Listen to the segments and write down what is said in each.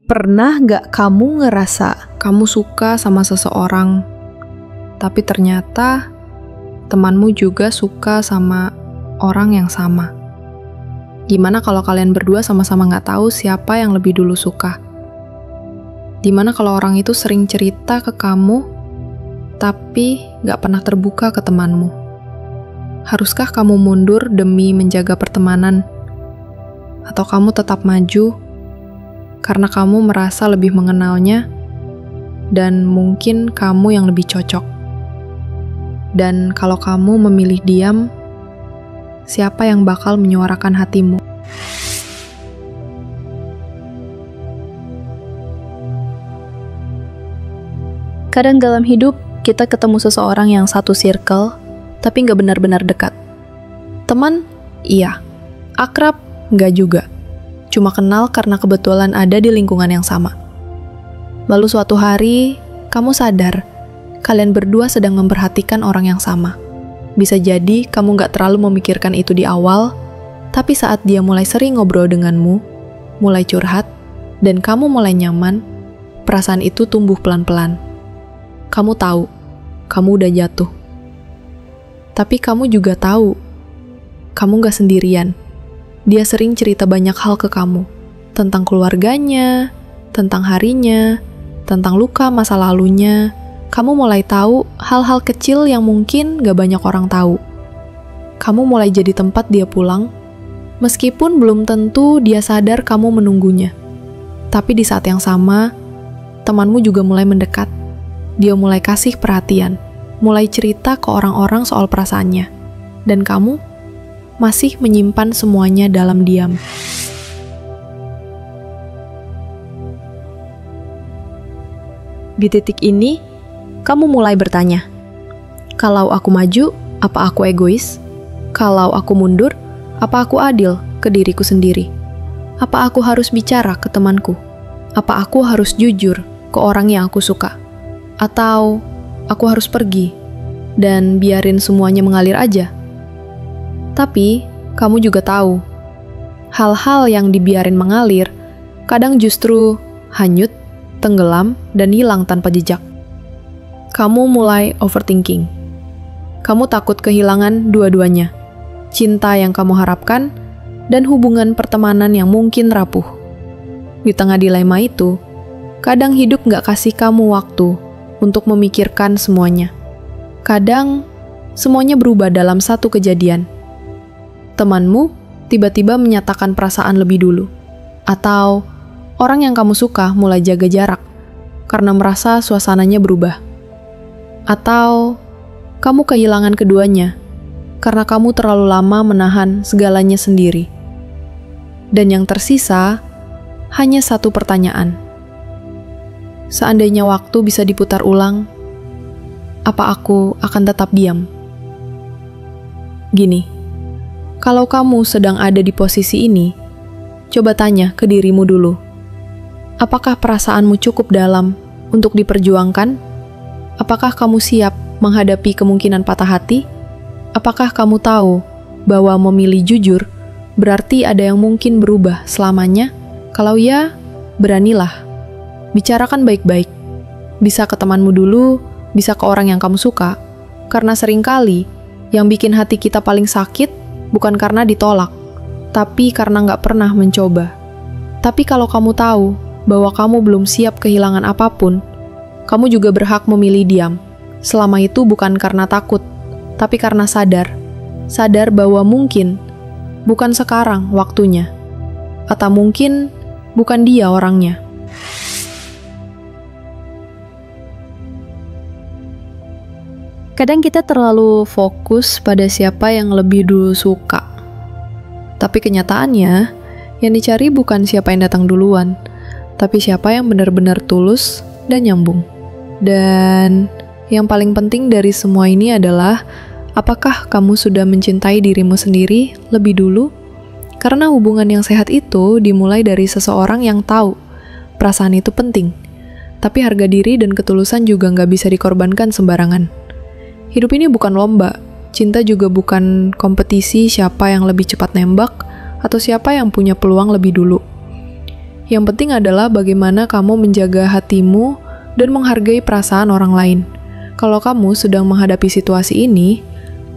Pernah gak kamu ngerasa kamu suka sama seseorang, tapi ternyata temanmu juga suka sama orang yang sama? Gimana kalau kalian berdua sama-sama gak tahu siapa yang lebih dulu suka? Gimana kalau orang itu sering cerita ke kamu, tapi gak pernah terbuka ke temanmu? Haruskah kamu mundur demi menjaga pertemanan? Atau kamu tetap maju karena kamu merasa lebih mengenalnya dan mungkin kamu yang lebih cocok? Dan kalau kamu memilih diam, siapa yang bakal menyuarakan hatimu? Kadang dalam hidup, kita ketemu seseorang yang satu circle, tapi nggak benar-benar dekat. Teman? Iya. Akrab? Nggak juga. Cuma kenal karena kebetulan ada di lingkungan yang sama. Lalu suatu hari, kamu sadar, kalian berdua sedang memperhatikan orang yang sama. Bisa jadi kamu nggak terlalu memikirkan itu di awal, tapi saat dia mulai sering ngobrol denganmu, mulai curhat, dan kamu mulai nyaman, perasaan itu tumbuh pelan-pelan. Kamu tahu, kamu udah jatuh. Tapi kamu juga tahu, kamu nggak sendirian. Dia sering cerita banyak hal ke kamu, tentang keluarganya, tentang harinya, tentang luka masa lalunya. Kamu mulai tahu hal-hal kecil yang mungkin gak banyak orang tahu. Kamu mulai jadi tempat dia pulang, meskipun belum tentu dia sadar kamu menunggunya. Tapi di saat yang sama, temanmu juga mulai mendekat. Dia mulai kasih perhatian, mulai cerita ke orang-orang soal perasaannya. Dan kamu masih menyimpan semuanya dalam diam. Di titik ini, kamu mulai bertanya, kalau aku maju, apa aku egois? Kalau aku mundur, apa aku adil ke diriku sendiri? Apa aku harus bicara ke temanku? Apa aku harus jujur ke orang yang aku suka? Atau aku harus pergi dan biarin semuanya mengalir aja? Tapi, kamu juga tahu, hal-hal yang dibiarin mengalir kadang justru hanyut, tenggelam, dan hilang tanpa jejak. Kamu mulai overthinking. Kamu takut kehilangan dua-duanya, cinta yang kamu harapkan, dan hubungan pertemanan yang mungkin rapuh. Di tengah dilema itu, kadang hidup gak kasih kamu waktu untuk memikirkan semuanya. Kadang, semuanya berubah dalam satu kejadian. Temanmu tiba-tiba menyatakan perasaan lebih dulu. Atau orang yang kamu suka mulai jaga jarak karena merasa suasananya berubah. Atau kamu kehilangan keduanya karena kamu terlalu lama menahan segalanya sendiri. Dan yang tersisa hanya satu pertanyaan. Seandainya waktu bisa diputar ulang, apa aku akan tetap diam? Gini, kalau kamu sedang ada di posisi ini, coba tanya ke dirimu dulu. Apakah perasaanmu cukup dalam untuk diperjuangkan? Apakah kamu siap menghadapi kemungkinan patah hati? Apakah kamu tahu bahwa memilih jujur berarti ada yang mungkin berubah selamanya? Kalau ya, beranilah. Bicarakan baik-baik. Bisa ke temanmu dulu, bisa ke orang yang kamu suka. Karena seringkali yang bikin hati kita paling sakit bukan karena ditolak, tapi karena nggak pernah mencoba. Tapi kalau kamu tahu bahwa kamu belum siap kehilangan apapun, kamu juga berhak memilih diam. Selama itu bukan karena takut, tapi karena sadar. Sadar bahwa mungkin bukan sekarang waktunya. Atau mungkin bukan dia orangnya. Kadang kita terlalu fokus pada siapa yang lebih dulu suka. Tapi kenyataannya, yang dicari bukan siapa yang datang duluan, tapi siapa yang benar-benar tulus dan nyambung. Dan yang paling penting dari semua ini adalah, apakah kamu sudah mencintai dirimu sendiri lebih dulu? Karena hubungan yang sehat itu dimulai dari seseorang yang tahu perasaan itu penting. Tapi harga diri dan ketulusan juga nggak bisa dikorbankan sembarangan. Hidup ini bukan lomba, cinta juga bukan kompetisi siapa yang lebih cepat nembak atau siapa yang punya peluang lebih dulu. Yang penting adalah bagaimana kamu menjaga hatimu dan menghargai perasaan orang lain. Kalau kamu sedang menghadapi situasi ini,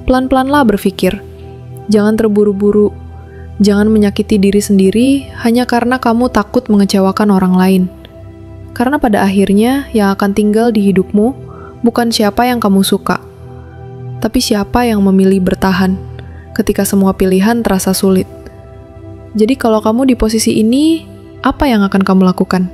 pelan-pelanlah berpikir. Jangan terburu-buru. Jangan menyakiti diri sendiri hanya karena kamu takut mengecewakan orang lain. Karena pada akhirnya yang akan tinggal di hidupmu bukan siapa yang kamu suka, tapi siapa yang memilih bertahan ketika semua pilihan terasa sulit. Jadi kalau kamu di posisi ini, apa yang akan kamu lakukan?